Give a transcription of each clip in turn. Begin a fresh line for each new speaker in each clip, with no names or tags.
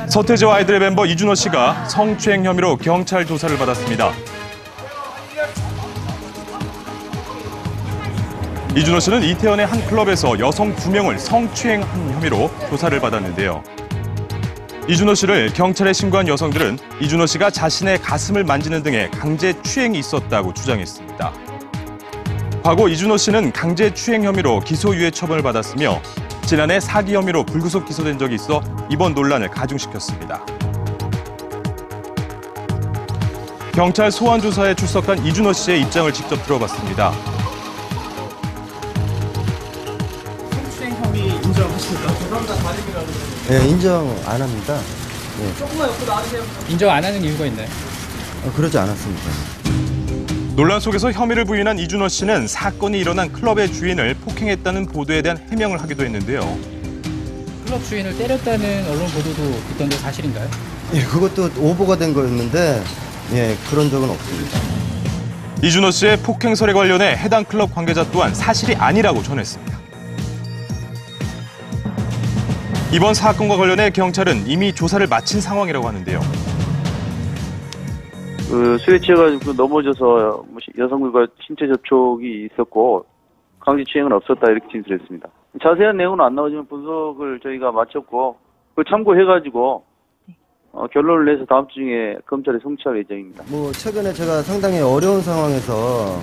서태지와 아이들의 멤버 이준호 씨가 성추행 혐의로 경찰 조사를 받았습니다. 이준호 씨는 이태원의 한 클럽에서 여성 2명을 성추행한 혐의로 조사를 받았는데요. 이준호 씨를 경찰에 신고한 여성들은 이준호 씨가 자신의 가슴을 만지는 등의 강제 추행이 있었다고 주장했습니다. 과거 이준호 씨는 강제 추행 혐의로 기소유예 처분을 받았으며 지난해 사기 혐의로 불구속 기소된 적이 있어 이번 논란을 가중시켰습니다. 경찰 소환 조사에 출석한 이준호 씨의 입장을 직접 들어봤습니다.
성추행 혐의 인정하십니까?
네, 인정 안 합니다. 네.
조금만 옆으로 나와주세요.
인정 안 하는 이유가 있나요?
그러지 않았습니다.
논란 속에서 혐의를 부인한 이준호 씨는 사건이 일어난 클럽의 주인을 폭행했다는 보도에 대한 해명을 하기도 했는데요.
클럽 주인을 때렸다는 언론 보도도 있던데 사실인가요?
예, 그것도 오보가 된 거였는데 예, 그런 적은 없습니다.
이준호 씨의 폭행설에 관련해 해당 클럽 관계자 또한 사실이 아니라고 전했습니다. 이번 사건과 관련해 경찰은 이미 조사를 마친 상황이라고 하는데요.
술에 취해가지고 넘어져서 여성들과 신체 접촉이 있었고 강제추행은 없었다 이렇게 진술했습니다. 자세한 내용은 안 나오지만 분석을 저희가 마쳤고 그걸 참고해가지고 결론을 내서 다음 주 중에 검찰에 송치할 예정입니다.
최근에 제가 상당히 어려운 상황에서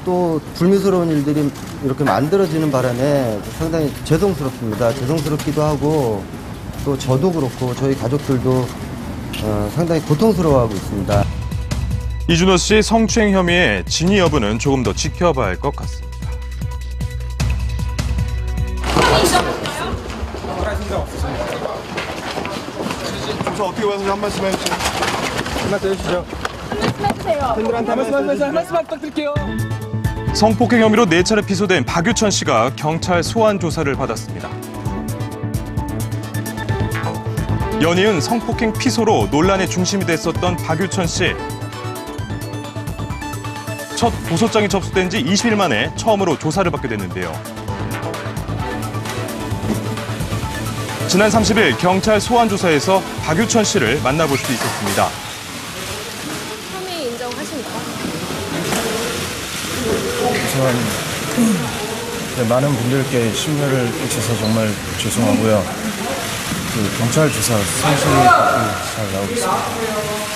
또 불미스러운 일들이 이렇게 만들어지는 바람에 상당히 죄송스럽습니다. 죄송스럽기도 하고 또 저도 그렇고 저희 가족들도 상당히 고통스러워하고 있습니다.
이준호 씨 성추행 혐의의 진위 여부는 조금 더 지켜봐야 할 것 같습니다.
조사 어떻게 봐서 한 말씀 해주세요.
한 말씀 해주시죠. 팬들한테 한 말씀 부탁드릴게요.
성폭행 혐의로 4차례 피소된 박유천 씨가 경찰 소환 조사를 받았습니다. 연이은 성폭행 피소로 논란의 중심이 됐었던 박유천 씨. 첫 고소장이 접수된 지 20일 만에 처음으로 조사를 받게 됐는데요. 지난 30일 경찰 소환 조사에서 박유천 씨를 만나볼 수 있었습니다.
혐의 인정하십니까?
우선 많은 분들께 심려를 끼쳐서 정말 죄송하고요. 경찰 조사 성실히 잘 나오겠습니다.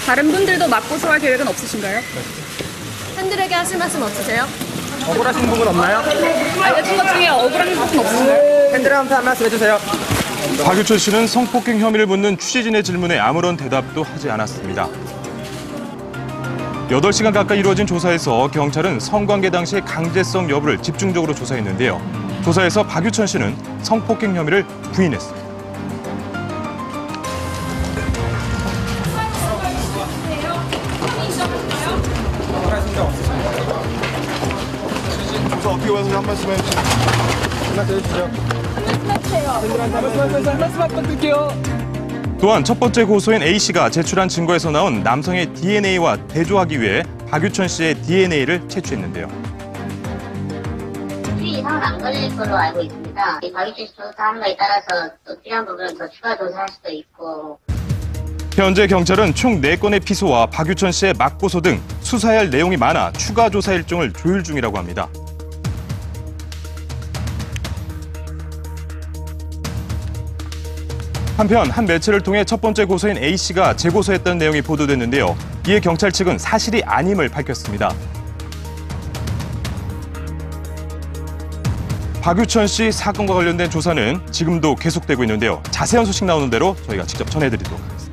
다른 분들도 맞고소할 계획은 없으신가요? 팬들에게 하실 말씀 없으세요?
억울하신 부분 없나요?
알려진 것 중에 억울한 부분 없으신가요?
팬들한테 한 말씀 해주세요.
박유천 씨는 성폭행 혐의를 묻는 취재진의 질문에 아무런 대답도 하지 않았습니다. 8시간 가까이 이루어진 조사에서 경찰은 성관계 당시의 강제성 여부를 집중적으로 조사했는데요. 조사에서 박유천 씨는 성폭행 혐의를 부인했습니다.
조사 어떻게 봐서 한 말씀 해주세요.
한 말씀 해주시죠. 팬들한테 한 말씀 부탁드릴게요.
또한 첫 번째 고소인 A씨가 제출한 증거에서 나온 남성의 DNA와 대조하기 위해 박유천 씨의 DNA를 채취했는데요.
일주일 이상은 안 걸릴 걸로 알고 있습니다. 이 박유천 씨 조사하는 거에 따라서 또 필요한 부분은 더 추가 조사할 수도 있고.
현재 경찰은 총 4건의 피소와 박유천 씨의 맞고소 등 수사해야 할 내용이 많아 추가 조사 일정을 조율 중이라고 합니다. 한편 한 매체를 통해 첫 번째 고소인 A씨가 재고소했다는 내용이 보도됐는데요. 이에 경찰 측은 사실이 아님을 밝혔습니다. 박유천 씨 사건과 관련된 조사는 지금도 계속되고 있는데요. 자세한 소식 나오는 대로 저희가 직접 전해드리도록 하겠습니다.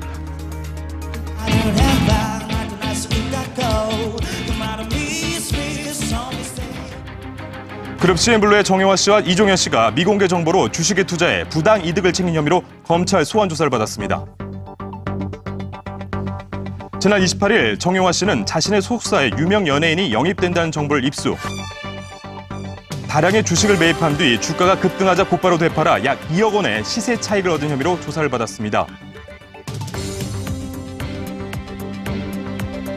그룹 CN블루의 정영화 씨와 이종현 씨가 미공개 정보로 주식에 투자해 부당 이득을 챙긴 혐의로 검찰 소환 조사를 받았습니다. 지난 28일 정영화 씨는 자신의 소속사에 유명 연예인이 영입된다는 정보를 입수. 다량의 주식을 매입한 뒤 주가가 급등하자 곧바로 되팔아 약 2억 원의 시세 차익을 얻은 혐의로 조사를 받았습니다.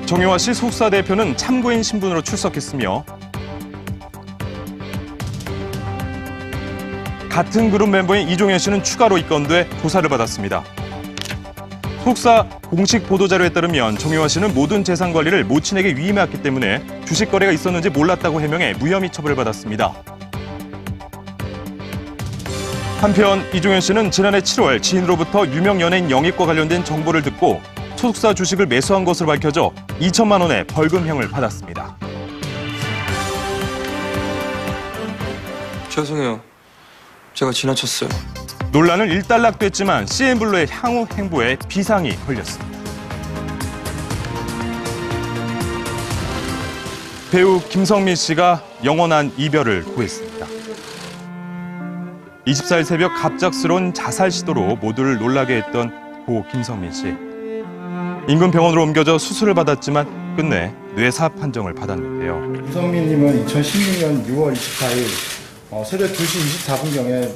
정영화 씨 소속사 대표는 참고인 신분으로 출석했으며 같은 그룹 멤버인 이종현 씨는 추가로 입건돼 조사를 받았습니다. 소속사 공식 보도자료에 따르면 정유화 씨는 모든 재산 관리를 모친에게 위임해왔기 때문에 주식 거래가 있었는지 몰랐다고 해명해 무혐의 처벌받았습니다. 한편 이종현 씨는 지난해 7월 지인으로부터 유명 연예인 영입과 관련된 정보를 듣고 소속사 주식을 매수한 것으로 밝혀져 2천만 원의 벌금형을 받았습니다.
죄송해요. 제가 지나쳤어요.
논란은 일단락됐지만 CN블루의 향후 행보에 비상이 걸렸습니다. 배우 김성민 씨가 영원한 이별을 고했습니다. 24일 새벽 갑작스러운 자살 시도로 모두를 놀라게 했던 고 김성민 씨. 인근 병원으로 옮겨져 수술을 받았지만 끝내 뇌사 판정을 받았는데요.
김성민님은 2016년 6월 24일 새벽 2시 24분경에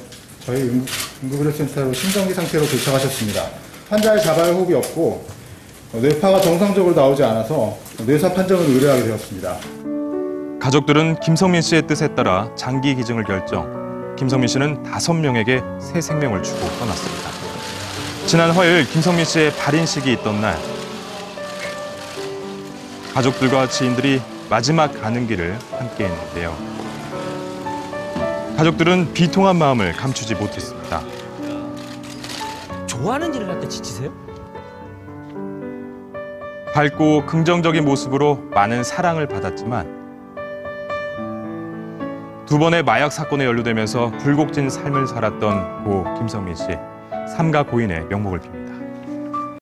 저희 응급의료센터로 심정지 상태로 도착하셨습니다. 환자의 자발 호흡이 없고 뇌파가 정상적으로 나오지 않아서 뇌사 판정을 의뢰하게 되었습니다.
가족들은 김성민 씨의 뜻에 따라 장기 기증을 결정. 김성민 씨는 5명에게 새 생명을 주고 떠났습니다. 지난 화요일 김성민 씨의 발인식이 있던 날, 가족들과 지인들이 마지막 가는 길을 함께했는데요. 가족들은 비통한 마음을 감추지 못했습니다.
좋아하는 일을 할 때 지치세요?
밝고 긍정적인 모습으로 많은 사랑을 받았지만 2번의 마약 사건에 연루되면서 굴곡진 삶을 살았던 고 김성민 씨, 삼가 고인의 명복을 빕니다.